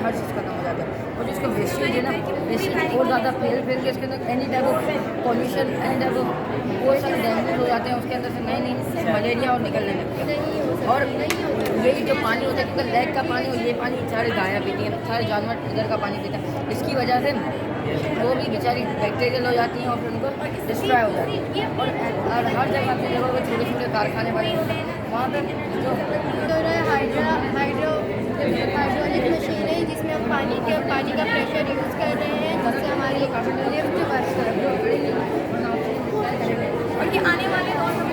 हर चीज़ खत्म हो जाता है। और जिसका वेस्टेज है ना, वेस्टेज और ज़्यादा फैल के इसके अंदर any type of pollution, any type of बहुत सारे डैमेज हो जाते हैं उसके अंदर से, नई मलेरिया और निकलने लगती है। और यही जो पानी होता है, क्योंकि लेक का पानी और ये पानी सारे गायें पीती हैं, सारे जानवर इधर का पानी पीते हैं, इसकी वजह से वो भी बेचारी बैक्टीरियल हो जाती हैं और फिर उनको डिस्ट्रॉय हो जाती है। और हर जगह पे जगह पे छोटे छोटे कारखाने वाले होते हैं, वहाँ पे जो हाइड्रोलिक मशीन है जिसमें हम पानी का प्रेशर यूज़ कर रहे हैं, जिससे हमारी लिफ्ट वर्क कर रही है। और ये आने वाले दौर में